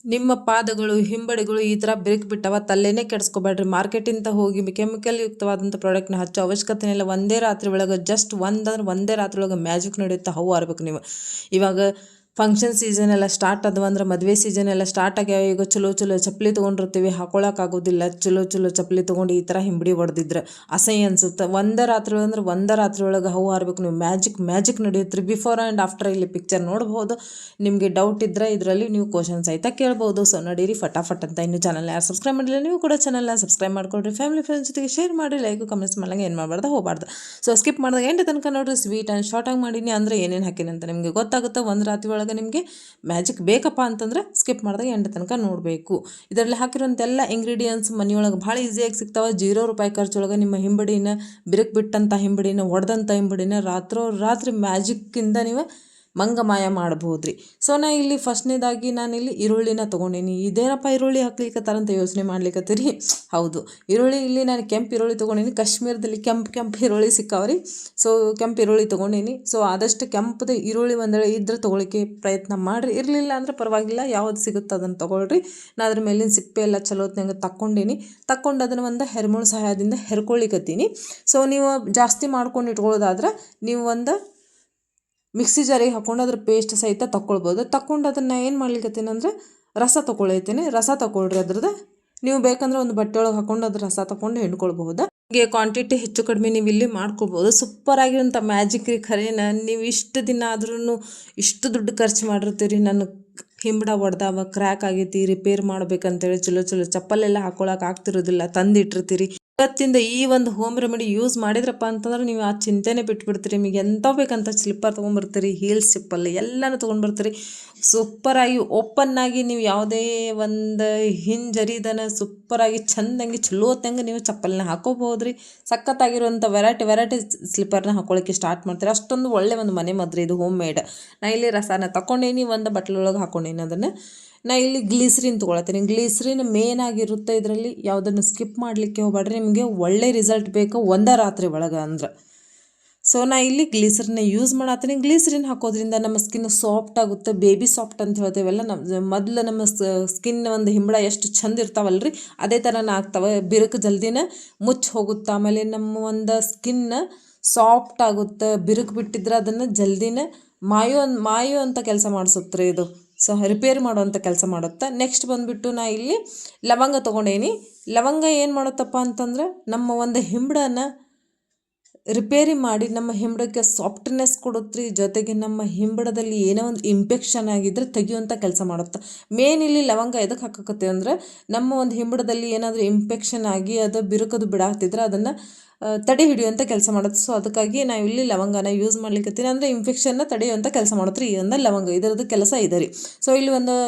ನಿಮ್ಮ ಪಾದಗಳು ಹಿಂಬಡಿಗಳು ಈ ಥರ ಬಿರುಕು ಬಿಟ್ಟವ ತಲೆನೇ ಕೆಡಿಸ್ಕೋಬೇಡ್ರಿ. ಮಾರ್ಕೆಟಿಂದ ಹೋಗಿ ಕೆಮಿಕಲ್ ಯುಕ್ತವಾದಂಥ ಪ್ರಾಡಕ್ಟ್ನ ಹಚ್ಚೋ ಅವಶ್ಯಕತೆ ಇಲ್ಲ. ಒಂದೇ ರಾತ್ರಿ ಒಳಗೆ ಜಸ್ಟ್ ಒಂದೇ ರಾತ್ರಿ ಒಳಗೆ ಮ್ಯಾಜಿಕ್ ನಡೆಯುತ್ತೆ. ಹೂ ಆರ್ಬೇಕು ನೀವು. ಇವಾಗ ಫಂಕ್ಷನ್ ಸೀಸನ್ ಎಲ್ಲ ಸ್ಟಾರ್ಟ್ ಆದವು ಅಂದ್ರೆ, ಮದುವೆ ಸೀಸನ್ ಎಲ್ಲ ಸ್ಟಾರ್ಟ್ ಆಗ್ಯಾವ. ಈಗ ಚಲೋ ಚಪ್ಪಲಿ ತೊಗೊಂಡಿರ್ತೀವಿ, ಹಾಕೊಳಕ್ಕಾಗೋದಿಲ್ಲ. ಚಲೋ ಚಪ್ಪಲಿ ತೊಗೊಂಡು ಈ ಥರ ಹಿಂಬಡಿ ಹೊಡೆದಿದ್ರೆ ಅಸಹ್ಯ ಅನ್ಸುತ್ತೆ. ಒಂದೇ ರಾತ್ರಿ ಒಳಗೆ ಹೂ ಆರ್ಬೇಕು ನೀವು. ಮ್ಯಾಜಿಕ್ ನಡೆಯುತ್ತೆ. ಬಿಫೋರ್ ಆ್ಯಂಡ್ ಆಫ್ಟರ್ ಇಲ್ಲಿ ಪಿಕ್ಚರ್ ನೋಡ್ಬೋದು. ನಿಮಗೆ ಡೌಟ್ ಇದ್ದರೆ ಇದರಲ್ಲಿ ನೀವು ಕ್ವಶನ್ ಸಹಿತ ಕೇಳ್ಬೋದು. ಸೊ ನಡೀರಿ ಫಟಾಫಟ್ ಅಂತ. ಇನ್ನು ಚಾನಲ್ ಯಾರು ಸಬ್ಸ್ಕ್ರೈಬ್ ಮಾಡಿಲ್ಲ, ನೀವು ಕೂಡ ಚಾನಲ್ನ ಸಬ್ಸ್ಕ್ರೈಬ್ ಮಾಡ್ಕೊಳ್ರಿ. ಫ್ಯಾಮಿಲಿ ಫ್ರೆಂಡ್ಸ್ ಜೊತೆಗೆ ಶೇರ್ ಮಾಡಿ, ಲೈಕು ಕಮೆಂಟ್ಸ್ ಮಾಡಂಗೆ ಏನು ಮಾಡಬಾರ್ದು, ಹೋಗಬಾರ್ದು. ಸೊ ಸ್ಕಿಪ್ ಮಾಡಿದಾಗ ಎಂಟು ತನಕ ನೋಡಿರಿ. ಸ್ವೀಟ್ ಆ್ಯಂಡ್ ಶಾರ್ಟಾಗಿ ಮಾಡೀನಿ ಅಂದರೆ ಏನೇನು ಹಾಕೀನಿ ಅಂತ ನಿಮಗೆ ಗೊತ್ತಾಗುತ್ತೆ. ಒಂದು ರಾತ್ರಿ ಒಳಗೆ ನಿಮಗೆ ಮ್ಯಾಜಿಕ್ ಬೇಕಪ್ಪ ಅಂತಂದರೆ ಸ್ಕಿಪ್ ಮಾಡಿದಾಗ ಎಂಟು ತನಕ ನೋಡಬೇಕು. ಇದರಲ್ಲಿ ಹಾಕಿರೋಂಥ ಎಲ್ಲ ಇಂಗ್ರೀಡಿಯೆಂಟ್ಸ್ ಮನೆಯೊಳಗೆ ಭಾಳ ಈಸಿಯಾಗಿ ಸಿಗ್ತಾವೆ. ₹0 ಖರ್ಚೊಳಗೆ ನಿಮ್ಮ ಹಿಂಬಡಿನ, ಬಿರುಕು ಬಿಟ್ಟಂಥ ಹಿಂಬಡಿನ, ಹೊಡೆದಂಥ ಹಿಂಬಡಿನ ರಾತ್ರಿ ಮ್ಯಾಜಿಕ್ಕಿಂದ ನೀವು ಮಂಗಮಾಯ ಮಾಡ್ಬೋದು ರೀ. ಸೊ ನಾ ಇಲ್ಲಿ ಫಸ್ಟ್ನೇದಾಗಿ ನಾನಿಲ್ಲಿ ಈರುಳ್ಳಿನ ತೊಗೊಂಡೀನಿ. ಇದೇನಪ್ಪ ಈರುಳ್ಳಿ ಹಾಕ್ಲಿಕ್ಕತ್ತಾರಂತ ಯೋಚನೆ ಮಾಡ್ಲಿಕ್ಕತ್ತೀರಿ. ಹೌದು, ಈರುಳ್ಳಿ ಇಲ್ಲಿ ನಾನು ಕೆಂಪು ಈರುಳ್ಳಿ ತೊಗೊಂಡೀನಿ. ಕಾಶ್ಮೀರದಲ್ಲಿ ಕೆಂಪು ಈರುಳ್ಳಿ ಸಿಕ್ಕಾವ್ರಿ. ಸೊ ಕೆಂಪು ಈರುಳ್ಳಿ ತೊಗೊಂಡೀನಿ. ಸೊ ಆದಷ್ಟು ಕೆಂಪದ ಈರುಳ್ಳಿ ಒಂದೇಳೆ ಇದ್ರೆ ತೊಗೊಳಿಕ್ಕೆ ಪ್ರಯತ್ನ ಮಾಡಿರಿ. ಇರಲಿಲ್ಲ ಅಂದ್ರೆ ಪರವಾಗಿಲ್ಲ, ಯಾವ್ದು ಸಿಗುತ್ತೆ ಅದನ್ನು ತೊಗೊಳ್ರಿ. ನಾ ಅದ್ರ ಮೇಲಿನ ಸಿಪ್ಪೆ ಎಲ್ಲ ಚಲೋತ್ನಂಗೆ ತಕ್ಕೊಂಡು ಅದನ್ನು ಒಂದು ಹೆರ್ಮುಳು ಸಹಾಯದಿಂದ ಹೆರ್ಕೊಳ್ಳಿಕತ್ತೀನಿ. ಸೊ ನೀವು ಜಾಸ್ತಿ ಮಾಡ್ಕೊಂಡು ಇಟ್ಕೊಳ್ಳೋದಾದ್ರೆ ನೀವು ಒಂದು ಮಿಕ್ಸಿ ಜಾರಿಗೆ ಹಾಕ್ಕೊಂಡು ಅದ್ರ ಪೇಸ್ಟ್ ಸಹಿತ ತಗೊಳ್ಬೋದು. ತಗೊಂಡು ಅದನ್ನು ಏನು ಮಾಡ್ಲಿಕ್ಕತ್ತೀನಿ ಅಂದರೆ ರಸ ತೊಗೊಳೈತೀನಿ. ರಸ ತೊಗೊಳ್ರಿ ಅದ್ರದ್ದು. ನೀವು ಬೇಕಂದ್ರೆ ಒಂದು ಬಟ್ಟೆ ಒಳಗೆ ಹಾಕ್ಕೊಂಡು ಅದ್ರ ರಸ ತೊಗೊಂಡು ಹಿಂಡ್ಕೊಳ್ಬಹುದು. ಹೀಗೆ ಕ್ವಾಂಟಿಟಿ ಹೆಚ್ಚು ಕಡಿಮೆ ನೀವು ಇಲ್ಲಿ ಮಾಡ್ಕೊಳ್ಬೋದು. ಸೂಪರಾಗಿರೋಂಥ ಮ್ಯಾಜಿಕ್ ರೀ. ಖರೇನ ನೀವು ಇಷ್ಟು ದಿನ ಆದ್ರೂ ಇಷ್ಟು ದುಡ್ಡು ಖರ್ಚು ಮಾಡಿರ್ತೀರಿ. ನನ್ನ ಹಿಂಬಡ ಹೊಡೆದಾವ, ಕ್ರ್ಯಾಕ್ ಆಗೈತಿ, ರಿಪೇರ್ ಮಾಡ್ಬೇಕಂತೇಳಿ ಚಲೋ ಚಪ್ಪಲೆಲ್ಲ ಹಾಕೊಳಕ್ಕೆ ಆಗ್ತಿರೋದಿಲ್ಲ, ತಂದಿಟ್ಟಿರ್ತೀರಿ. ಇವತ್ತಿಂದ ಈ ಒಂದು ಹೋಮ್ ರೆಮಿಡಿ ಯೂಸ್ ಮಾಡಿದ್ರಪ್ಪ ಅಂತಂದ್ರೆ ನೀವು ಆ ಚಿಂತೆನೇ ಬಿಟ್ಬಿಡ್ತೀರಿ. ನಿಮಗೆ ಎಂಥ ಬೇಕಂತ ಸ್ಲಿಪ್ಪರ್ ತೊಗೊಂಬರ್ತೀರಿ, ಹೀಲ್ಸ್ ಚಪ್ಪಲ್ ಎಲ್ಲನೂ ತೊಗೊಂಡ್ಬರ್ತೀರಿ. ಸೂಪರಾಗಿ ಓಪನ್ನಾಗಿ ನೀವು ಯಾವುದೇ ಒಂದು ಹಿಂಜರಿದನ ಸೂಪರಾಗಿ ಚೆಂದಂಗೆ ಚಲೋತ್ತಂಗೆ ನೀವು ಚಪ್ಪಲನ್ನ ಹಾಕೋಬೋದು ರೀ. ಸಖತ್ತಾಗಿರುವಂಥ ವೆರೈಟಿ ಸ್ಲಿಪ್ಪರ್ನ ಹಾಕೊಳ್ಳೋಕ್ಕೆ ಸ್ಟಾರ್ಟ್ ಮಾಡ್ತೀರಿ. ಅಷ್ಟೊಂದು ಒಳ್ಳೆ ಒಂದು ಮನೆ ಮದ್ದು ಇದು, ಹೋಮ್ ಮೇಡ್. ನಾ ಇಲ್ಲಿ ರಸನ ತಗೊಂಡೇನಿ, ಒಂದು ಬಟ್ಲೊಳಗೆ ಹಾಕೊಂಡೇನಿ. ಅದನ್ನು ನಾ ಇಲ್ಲಿ ಗ್ಲೀಸ್ರಿನ್ ತೊಗೊಳತ್ತೀನಿ. ಗ್ಲೀಸ್ರಿನ್ ಮೇನ್ ಆಗಿರುತ್ತೆ ಇದರಲ್ಲಿ. ಯಾವುದನ್ನು ಸ್ಕಿಪ್ ಮಾಡಲಿಕ್ಕೆ ಹೋಗ್ಬೇಡ್ರಿ. ನಿಮಗೆ ಒಳ್ಳೆ ರಿಸಲ್ಟ್ ಬೇಕು ಒಂದೇ ರಾತ್ರಿ ಒಳಗೆ ಅಂದ್ರೆ. ಸೊ ನಾ ಇಲ್ಲಿ ಗ್ಲೀಸರಿನ ಯೂಸ್ ಮಾಡತ್ತೀನಿ. ಗ್ಲೀಸರಿನ್ ಹಾಕೋದ್ರಿಂದ ನಮ್ಮ ಸ್ಕಿನ್ ಸಾಫ್ಟ್ ಆಗುತ್ತೆ. ಬೇಬಿ ಸಾಫ್ಟ್ ಅಂತ ಹೇಳ್ತೇವೆಲ್ಲ. ಮೊದಲು ನಮ್ಮ ಸ್ಕಿನ್ ಒಂದು ಹಿಂಬಳ ಎಷ್ಟು ಚಂದ ಇರ್ತಾವಲ್ರಿ, ಅದೇ ಥರನೇ ಆಗ್ತವೆ. ಬಿರುಕು ಜಲ್ದಿನ ಮುಚ್ಚಿ ಹೋಗುತ್ತೆ. ಆಮೇಲೆ ನಮ್ಮ ಒಂದು ಸ್ಕಿನ್ ಸಾಫ್ಟ್ ಆಗುತ್ತೆ. ಬಿರುಕು ಬಿಟ್ಟಿದ್ರೆ ಅದನ್ನು ಜಲ್ದಿನ ಮಾಯೋ ಅಂತ ಕೆಲಸ ಮಾಡಿಸುತ್ತೆ ಇದು. ಸೊ ರಿಪೇರ್ ಮಾಡುವಂಥ ಕೆಲಸ ಮಾಡುತ್ತೆ. ನೆಕ್ಸ್ಟ್ ಬಂದುಬಿಟ್ಟು ನಾ ಇಲ್ಲಿ ಲವಂಗ ತೊಗೊಂಡೇನಿ. ಲವಂಗ ಏನು ಮಾಡುತ್ತಪ್ಪ ಅಂತಂದ್ರೆ ನಮ್ಮ ಒಂದು ಹಿಂಬಡನ ರಿಪೇರಿ ಮಾಡಿ ನಮ್ಮ ಹಿಂಬಡಕ್ಕೆ ಸಾಫ್ಟ್ನೆಸ್ ಕೊಡುತ್ತೆ. ಜೊತೆಗೆ ನಮ್ಮ ಹಿಂಬಡದಲ್ಲಿ ಏನೋ ಒಂದು ಇಂಫೆಕ್ಷನ್ ಆಗಿದ್ದರೆ ತೆಗೆಯುವಂಥ ಕೆಲಸ ಮಾಡುತ್ತೆ. ಮೇನ್ ಇಲ್ಲಿ ಲವಂಗ ಎದಕ್ಕೆ ಹಾಕಕತ್ತೀವಿ ಅಂದರೆ, ನಮ್ಮ ಒಂದು ಹಿಂಬಡದಲ್ಲಿ ಏನಾದರೂ ಇಂಫೆಕ್ಷನ್ ಆಗಿ ಅದು ಬಿರುಕದು ಬಿಡಾಕ್ತಿದ್ರೆ ಅದನ್ನು ತಡೆ ಹಿಡಿಯುವಂಥ ಕೆಲಸ ಮಾಡುತ್ತೆ. ಸೊ ಅದಕ್ಕಾಗಿ ನಾವು ಇಲ್ಲಿ ಲವಂಗನ ಯೂಸ್ ಮಾಡ್ಲಿಕ್ಕತ್ತೀನಿ. ಅಂದರೆ ಇನ್ಫೆಕ್ಷನ್ನ ತಡೆಯುವಂಥ ಕೆಲಸ ಮಾಡುತ್ತೆ ರೀ ಈ ಒಂದು ಲವಂಗ. ಇದರದ್ದು ಕೆಲಸ ಇದೆ ರೀ. ಸೊ ಇಲ್ಲಿ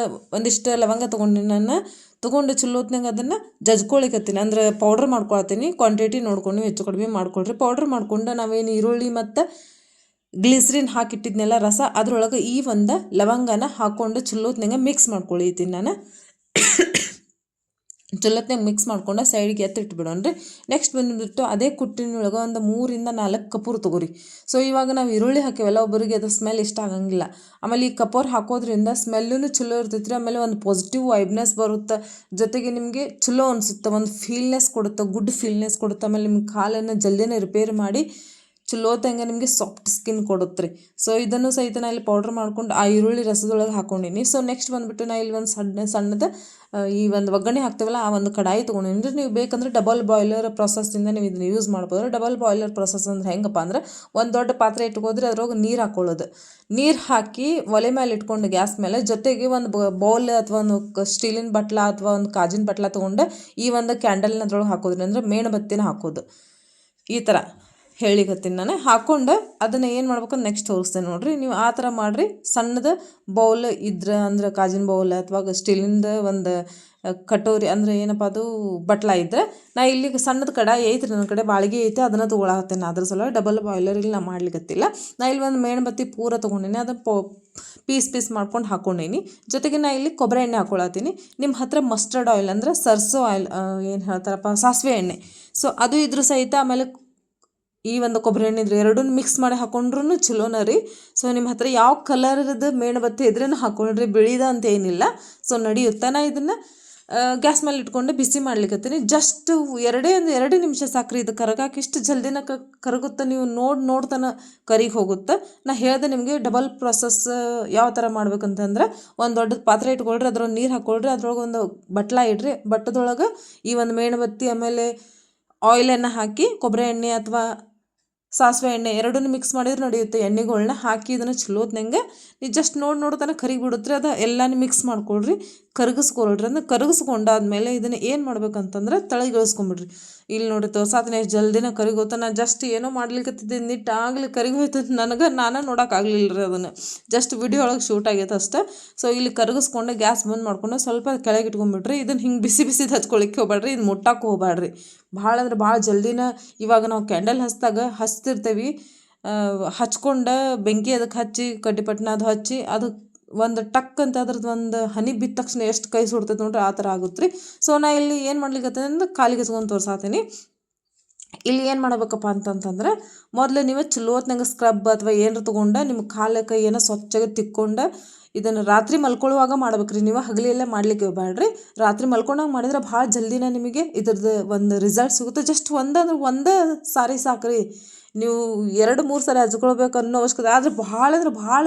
ಒಂದಿಷ್ಟು ಲವಂಗ ತೊಗೊಂಡು ಚಲೋತ್ನಾಗ ಅದನ್ನು ಜಜ್ಕೊಳಿಕತ್ತೀನಿ. ಅಂದರೆ ಪೌಡ್ರ್ ಮಾಡ್ಕೊಳ್ತೀನಿ. ಕ್ವಾಂಟಿಟಿ ನೋಡ್ಕೊಂಡು ಹೆಚ್ಚು ಕಡಿಮೆ ಮಾಡ್ಕೊಳ್ರಿ. ಪೌಡ್ರ್ ಮಾಡ್ಕೊಂಡು ನಾವೇನು ಈರುಳ್ಳಿ ಮತ್ತು ಗ್ಲಿಸ್ರಿನ್ ಹಾಕಿಟ್ಟಿದ್ನೆಲ್ಲ ರಸ, ಅದ್ರೊಳಗೆ ಈ ಒಂದು ಲವಂಗನ ಹಾಕ್ಕೊಂಡು ಚಲೋತ್ನಾಗ ಮಿಕ್ಸ್ ಮಾಡ್ಕೊಳಿತೀನಿ ನಾನು. ಚಲೋತ್ನಾಗ ಮಿಕ್ಸ್ ಮಾಡ್ಕೊಂಡು ಸೈಡಿಗೆ ಎತ್ತಿಟ್ಬಿಡೋಣ್ರಿ. ನೆಕ್ಸ್ಟ್ ಬಂದುಬಿಟ್ಟು ಅದೇ ಕುಟ್ಟಿನೊಳಗೆ ಒಂದು 3 ಇಂದ 4 ಕಪೂರ್ ತೊಗೊರಿ. ಸೊ ಇವಾಗ ನಾವು ಈರುಳ್ಳಿ ಹಾಕಿವಲ್ಲ, ಒಬ್ಬರಿಗೆ ಅದು ಸ್ಮೆಲ್ ಇಷ್ಟ ಆಗಂಗಿಲ್ಲ. ಆಮೇಲೆ ಈ ಕಪೂರ್ ಹಾಕೋದ್ರಿಂದ ಸ್ಮೆಲ್ಲೂ ಚಲೋ ಇರ್ತೈತ್ರಿ. ಆಮೇಲೆ ಒಂದು ಪಾಸಿಟಿವ್ ವೈಬ್ನೆಸ್ ಬರುತ್ತೆ. ಜೊತೆಗೆ ನಿಮಗೆ ಚಲೋ ಅನಿಸುತ್ತೆ, ಒಂದು ಫೀಲ್ನೆಸ್ ಕೊಡುತ್ತೆ, ಗುಡ್ ಫೀಲ್ನೆಸ್ ಕೊಡುತ್ತೆ. ಆಮೇಲೆ ನಿಮ್ಮ ಕಾಲನ್ನು ಜಲ್ದಿನೇ ರಿಪೇರ್ ಮಾಡಿ ಚಲೋತ್ತಂಗೆ ನಿಮಗೆ ಸಾಫ್ಟ್ ಸ್ಕಿನ್ ಕೊಡುತ್ತೆ ರೀ. ಸೊ ಇದನ್ನು ಸಹಿತ ನಾ ಇಲ್ಲಿ ಪೌಡ್ರ್ ಮಾಡ್ಕೊಂಡು ಆ ಈರುಳ್ಳಿ ರಸದೊಳಗೆ ಹಾಕ್ಕೊಂಡೀನಿ. ಸೊ ನೆಕ್ಸ್ಟ್ ಬಂದುಬಿಟ್ಟು ನಾ ಇಲ್ಲಿ ಒಂದು ಸಣ್ಣದ ಈ ಒಂದು ಒಗ್ಗರಣೆ ಹಾಕ್ತೀವಲ್ಲ, ಆ ಒಂದು ಕಡಾಯಿ ತೊಗೊಂಡಿನಿ. ನೀವು ಬೇಕಂದ್ರೆ ಡಬಲ್ ಬಾಯ್ಲರ್ ಪ್ರೊಸೆಸ್ಸಿಂದ ನೀವು ಇದನ್ನು ಯೂಸ್ ಮಾಡ್ಬೋದು. ಡಬಲ್ ಬಾಯ್ಲರ್ ಪ್ರೊಸೆಸ್ ಅಂದ್ರೆ ಹೆಂಗಪ್ಪ ಅಂದ್ರೆ, ಒಂದು ದೊಡ್ಡ ಪಾತ್ರೆ ಇಟ್ಕೋದ್ರೆ ಅದ್ರೊಳಗೆ ನೀರು ಹಾಕ್ಕೊಳ್ಳೋದು. ನೀರು ಹಾಕಿ ಒಲೆ ಮೇಲೆ ಇಟ್ಕೊಂಡು ಗ್ಯಾಸ್ ಮೇಲೆ, ಜೊತೆಗೆ ಒಂದು ಬೌಲ್ ಅಥವಾ ಒಂದು ಸ್ಟೀಲಿನ ಬಟ್ಲ ಅಥವಾ ಒಂದು ಕಾಜಿನ ಬಟ್ಲ ತೊಗೊಂಡು ಈ ಒಂದು ಕ್ಯಾಂಡಲ್ನ ಅದ್ರೊಳಗೆ ಹಾಕೋದ್ರಿ. ಅಂದರೆ ಮೇಣಬತ್ತಿನ ಹಾಕೋದು. ಈ ಥರ ಹೇಳಿಕತ್ತೀನಿ ನಾನು. ಹಾಕ್ಕೊಂಡು ಅದನ್ನು ಏನು ಮಾಡ್ಬೇಕು ನೆಕ್ಸ್ಟ್ ತೋರಿಸ್ತೇನೆ ನೋಡಿರಿ. ನೀವು ಆ ಥರ ಮಾಡಿರಿ. ಸಣ್ಣದ ಬೌಲ್ ಇದ್ರೆ ಅಂದ್ರೆ ಕಾಜಿನ ಬೌಲ್ ಅಥವಾ ಸ್ಟೀಲಿಂದ ಒಂದು ಕಟೋರಿ ಅಂದರೆ ಏನಪ್ಪ ಅದು ಬಟ್ಲ ಇದ್ದರೆ, ನಾ ಇಲ್ಲಿ ಸಣ್ಣದ ಕಡಾಯಿ ಐತ್ರಿ ನನ್ನ ಕಡೆ, ಬಾಳಿಗೆ ಐತೆ, ಅದನ್ನು ತೊಗೊಳತ್ತೇನೆ. ಅದ್ರ ಸಲ ಡಬಲ್ ಬಾಯ್ಲರ್ ಇಲ್ಲಿ ನಾ ಮಾಡ್ಲಿಕ್ಕತ್ತಿಲ್ಲ. ನಾ ಇಲ್ಲಿ ಒಂದು ಮೇಣಬತ್ತಿ ಪೂರ ತೊಗೊಂಡಿನಿ. ಅದನ್ನು ಪೀಸ್ ಮಾಡ್ಕೊಂಡು ಹಾಕ್ಕೊಂಡೀನಿ. ಜೊತೆಗೆ ನಾ ಇಲ್ಲಿ ಕೊಬ್ಬರಿ ಎಣ್ಣೆ ಹಾಕ್ಕೊಳತ್ತೀನಿ. ನಿಮ್ಮ ಹತ್ರ ಮಸ್ಟರ್ಡ್ ಆಯಿಲ್ ಅಂದರೆ ಸರ್ಸೋ ಆಯಿಲ್ ಏನು ಹೇಳ್ತಾರಪ್ಪ, ಸಾಸಿವೆ ಎಣ್ಣೆ, ಸೊ ಅದು ಇದ್ರೂ ಸಹಿತ. ಆಮೇಲೆ ಈ ಒಂದು ಕೊಬ್ಬರಿ ಎಣ್ಣೆ ಇದ್ರೆ ಎರಡನ್ನೂ ಮಿಕ್ಸ್ ಮಾಡಿ ಹಾಕೊಂಡ್ರೂ ಚಲೋನ ರೀ. ಸೊ ನಿಮ್ಮ ಹತ್ರ ಯಾವ ಕಲರ್ದು ಮೇಣಬತ್ತಿ ಇದ್ರೂ ಹಾಕೊಳ್ರಿ, ಬಿಳಿದ ಅಂತ ಏನಿಲ್ಲ. ಸೊ ನಡೆಯುತ್ತೆ. ನಾ ಇದನ್ನು ಗ್ಯಾಸ್ ಮೇಲೆ ಇಟ್ಕೊಂಡು ಬಿಸಿ ಮಾಡ್ಲಿಕ್ಕತ್ತೀನಿ. ಜಸ್ಟ್ ಎರಡು ನಿಮಿಷ ಸಾಕ್ರಿ. ಇದು ಕರಗಾಕೆ ಇಷ್ಟು ಜಲ್ದಿನ ಕರಗುತ್ತೆ. ನೀವು ನೋಡ್ತಾನೆ ಕರಿಗೆ ಹೋಗುತ್ತೆ. ನಾ ಹೇಳ್ದೆ ನಿಮಗೆ ಡಬಲ್ ಪ್ರೊಸೆಸ್ ಯಾವ ಥರ ಮಾಡ್ಬೇಕಂತಂದ್ರೆ, ಒಂದು ದೊಡ್ಡ ಪಾತ್ರೆ ಇಟ್ಕೊಳ್ರಿ, ಅದ್ರೊಳಗೆ ನೀರು ಹಾಕ್ಕೊಳ್ರಿ, ಅದ್ರೊಳಗೆ ಒಂದು ಬಟ್ಲ ಇಡ್ರಿ. ಬಟ್ಟದೊಳಗೆ ಈ ಒಂದು ಮೇಣಬತ್ತಿ ಆಮೇಲೆ ಆಯಿಲನ್ನು ಹಾಕಿ ಕೊಬ್ಬರಿ ಎಣ್ಣೆ ಅಥವಾ ಸಾಸಿವೆ ಎಣ್ಣೆ ಎರಡನ್ನೂ ಮಿಕ್ಸ್ ಮಾಡಿದ್ರೆ ನಡೆಯುತ್ತೆ. ಎಣ್ಣೆಗಳ್ನ ಹಾಕಿ ಇದನ್ನು ಚಲೋತ್ನಂಗೆ ನೀವು ಜಸ್ಟ್ ನೋಡ್ತಾನೆ ಕರಿಗೆ ಬಿಡುತ್ತೆ. ಅದು ಎಲ್ಲನೂ ಮಿಕ್ಸ್ ಮಾಡ್ಕೊಳ್ರಿ, ಕರಗಿಸ್ಕೊಳ್ರಿ. ಅಂದ್ರೆ ಕರಗಿಸ್ಕೊಂಡಾದ್ಮೇಲೆ ಇದನ್ನು ಏನು ಮಾಡ್ಬೇಕಂತಂದ್ರೆ ತಳಗೆ ಇಳಿಸ್ಕೊಂಬಿಡ್ರಿ. ಇಲ್ಲಿ ನೋಡಿ ತೋರ್ಸಾತೀನಿ ಎಷ್ಟು ಜಲ್ದಿನ ಕರಿಗೋತ. ನಾನು ಜಸ್ಟ್ ಏನೋ ಮಾಡ್ಲಿಕ್ಕತ್ತಿದ್ದೆ, ನಿಟ್ಟಾಗಲಿ ಕರಿಗೆ ಹೋಯ್ತು ನಾನೇ ನೋಡೋಕ್ಕಾಗಲಿಲ್ಲ ರೀ. ಅದನ್ನು ಜಸ್ಟ್ ವಿಡಿಯೋ ಒಳಗೆ ಶೂಟ್ ಆಗೈತೆ ಅಷ್ಟೇ. ಸೊ ಇಲ್ಲಿ ಕರಗಿಸ್ಕೊಂಡು ಗ್ಯಾಸ್ ಬಂದ್ ಮಾಡ್ಕೊಂಡು ಸ್ವಲ್ಪ ಕೆಳಗೆ ಇಟ್ಕೊಂಡ್ಬಿಡ್ರಿ. ಇದನ್ನು ಹಿಂಗೆ ಬಿಸಿದು ಹಚ್ಕೊಳಿಕ್ಕೆ ಹೋಗ್ಬೇಡ್ರಿ, ಇದು ಮುಟ್ಟಕ್ಕೆ ಹೋಗ್ಬೇಡ್ರಿ. ಭಾಳ ಅಂದ್ರೆ ಭಾಳ ಜಲ್ದಿನ ಇವಾಗ ನಾವು ಕ್ಯಾಂಡಲ್ ಹಚ್ತಿರ್ತೀವಿ, ಹಚ್ಕೊಂಡು ಬೆಂಕಿ ಅದಕ್ಕೆ ಹಚ್ಚಿ ಕಡ್ಡಿಪಟ್ಟಣ ಅದು ಹಚ್ಚಿ ಅದು ಒಂದು ಟಕ್ ಅಂತ ಅದ್ರದ್ದು ಒಂದು ಹನಿ ಬಿದ್ದ ತಕ್ಷಣ ಎಷ್ಟು ಕೈ ಸುಡ್ತೈತೆ ನೋಡ್ರಿ, ಆ ಥರ ಆಗುತ್ತೆ ರೀ. ಸೊ ನಾ ಇಲ್ಲಿ ಏನು ಮಾಡ್ಲಿಕ್ಕೆ ಅಂದ್ರೆ ಕಾಲಿಗೆ ಹಚ್ಕೊಂಡು ತೋರ್ಸಾತೀನಿ. ಇಲ್ಲಿ ಏನು ಮಾಡಬೇಕಪ್ಪ ಅಂತಂತಂದ್ರೆ, ಮೊದಲು ನೀವು ಚಲೋತ್ನಂಗೆ ಸ್ಕ್ರಬ್ ಅಥವಾ ಏನಾರು ತೊಗೊಂಡು ನಿಮ್ಮ ಕಾಲು ಕೈಯನ್ನು ಸ್ವಚ್ಛಗೆ ತಿಕ್ಕೊಂಡು ಇದನ್ನು ರಾತ್ರಿ ಮಲ್ಕೊಳ್ಳುವಾಗ ಮಾಡ್ಬೇಕ್ರಿ. ನೀವು ಹಗಲೆಲ್ಲ ಮಾಡ್ಲಿಕ್ಕೆ ಹೋಗ್ಬೇಡ್ರಿ. ರಾತ್ರಿ ಮಲ್ಕೊಂಡಾಗ ಮಾಡಿದ್ರೆ ಭಾಳ ಜಲ್ದಿನ ನಿಮಗೆ ಇದ್ರದ್ದು ಒಂದು ರಿಸಲ್ಟ್ ಸಿಗುತ್ತೆ. ಜಸ್ಟ್ ಒಂದೇ ಸಾರಿ ಸಾಕ್ರಿ. ನೀವು 2-3 ಸಾರಿ ಹಚ್ಕೊಳ್ಬೇಕು ಅನ್ನೋ ಅವಶ್ಯಕತೆ. ಆದರೆ ಭಾಳ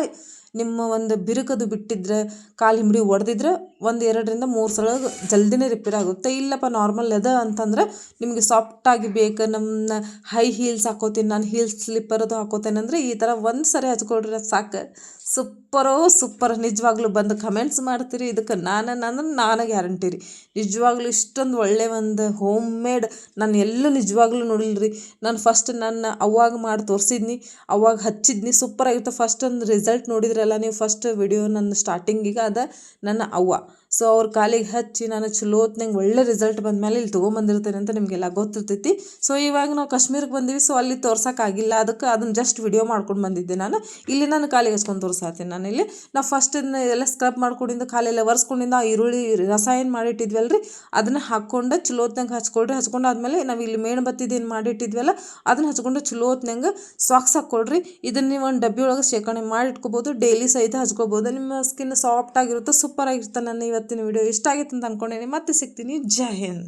ನಿಮ್ಮ ಒಂದು ಬಿರುಕದು ಬಿಟ್ಟಿದ್ರೆ, ಕಾಲು ಹಿಂಬಡಿ ಒಡೆದಿದ್ರೆ 1-2-3 ಸಲ ಜಲ್ದಿನೇ ರಿಪೇರ್ ಆಗುತ್ತೆ. ಇಲ್ಲಪ್ಪ ನಾರ್ಮಲ್ ಅದ ಅಂತಂದ್ರೆ ನಿಮಗೆ ಸಾಫ್ಟಾಗಿ ಬೇಕು, ನಮ್ಮ ಹೈ ಹೀಲ್ಸ್ ಹಾಕೋತೀನಿ ನಾನು, ಹೀಲ್ಸ್ ಸ್ಲಿಪ್ಪರ್ ಅದು ಹಾಕೋತೇನೆ ಅಂದರೆ ಈ ಥರ ಒಂದು ಸರಿ ಹಚ್ಕೊಳ್ರಿ, ಸಾಕು. ಸೂಪರ್. ನಿಜವಾಗ್ಲೂ ಬಂದು ಕಮೆಂಟ್ಸ್ ಮಾಡ್ತೀರಿ. ಇದಕ್ಕೆ ನಾನು ಗ್ಯಾರಂಟಿ ರೀ. ನಿಜವಾಗ್ಲೂ ಇಷ್ಟೊಂದು ಒಳ್ಳೆ ಒಂದು ಹೋಮ್ ಮೇಡ್ ನಾನು ಎಲ್ಲೂ ನಿಜವಾಗ್ಲೂ ನೋಡಿಲ್ಲ ರೀ. ನಾನು ಫಸ್ಟ್ ನನ್ನ ಅವಾಗ ಮಾಡಿ ತೋರಿಸಿದ್ನಿ, ಅವಾಗ ಹಚ್ಚಿದ್ನಿ, ಸೂಪರಾಗಿರುತ್ತೆ. ಫಸ್ಟ್ ಒಂದು ರಿಸಲ್ಟ್ ನೋಡಿದ್ರಲ್ಲ ನೀವು, ಫಸ್ಟ್ ವಿಡಿಯೋ ನನ್ನ ಸ್ಟಾರ್ಟಿಂಗಿಗೆ ಅದ ನನ್ನ ಅವ್ವ. ಸೊ ಅವ್ರ ಕಾಲಿಗೆ ಹಚ್ಚಿ ನಾನು ಚಲೋತ್ನಂಗೆ ಒಳ್ಳೆ ರಿಸಲ್ಟ್ ಬಂದಮೇಲೆ ಇಲ್ಲಿ ತೊಗೊಂಬಂದಿರ್ತೇನೆ ಅಂತ ನಿಮಗೆಲ್ಲ ಗೊತ್ತಿರ್ತೈತಿ. ಸೊ ಇವಾಗ ನಾವು ಕಾಶ್ಮೀರಕ್ಕೆ ಬಂದೀವಿ. ಸೊ ಅಲ್ಲಿ ತೋರ್ಸೋಕ್ಕಾಗಿಲ್ಲ, ಅದಕ್ಕೆ ಅದನ್ನು ಜಸ್ಟ್ ವಿಡಿಯೋ ಮಾಡ್ಕೊಂಡು ಬಂದಿದ್ದೆ ನಾನು. ಇಲ್ಲಿ ನಾನು ಕಾಲಿಗೆ ಹಚ್ಕೊಂಡು ತೋರಿಸಾತೀನಿ. ನಾನು ಇಲ್ಲಿ ನಾವು ಫಸ್ಟ್ ಎಲ್ಲ ಸ್ಕ್ರಬ್ ಮಾಡ್ಕೊಂಡಿಂದ ಕಾಲೆಲ್ಲ ಒರೆಸ್ಕೊಂಡಿಂದ ಆ ಈರುಳ್ಳಿ ರಸ ಏನು ಮಾಡಿಟ್ಟಿದ್ವಲ್ರಿ ಅದನ್ನು ಹಾಕ್ಕೊಂಡು ಚಲೋತ್ನಂಗೆ ಹಚ್ಕೊಂಡು ಆದಮೇಲೆ ನಾವು ಇಲ್ಲಿ ಮೇಣಬತ್ತಿದ್ದು ಏನು ಮಾಡಿಟ್ಟಿದ್ವಲ್ಲ ಅದನ್ನು ಹಚ್ಕೊಂಡು ಚಲೋತ್ನಂಗೆ ಸಾಕ್ಸ್ ಹಾಕ್ಕೊಳ್ರಿ. ಇದನ್ನು ನೀವು ಒಂದು ಡಬ್ಬಿ ಒಳಗೆ ಶೇಖರಣೆ ಮಾಡಿ ಇಟ್ಕೋಬೋದು, ಡೈಲಿ ಸಹಿತ ಹಚ್ಕೋಬೋದು. ನಿಮ್ಮ ಸ್ಕಿನ್ ಸಾಫ್ಟ್ ಆಗಿರುತ್ತೆ, ಸೂಪರ್ ಆಗಿರುತ್ತೆ. ನನ್ನ ಇವತ್ತಿನ ವಿಡಿಯೋ ಇಷ್ಟ ಆಗಿತ್ತು ಅಂತ ಅಂದ್ಕೊಂಡೇನೆ. ಮತ್ತೆ ಸಿಗ್ತೀನಿ. ಜೈ ಹಿಂದ್.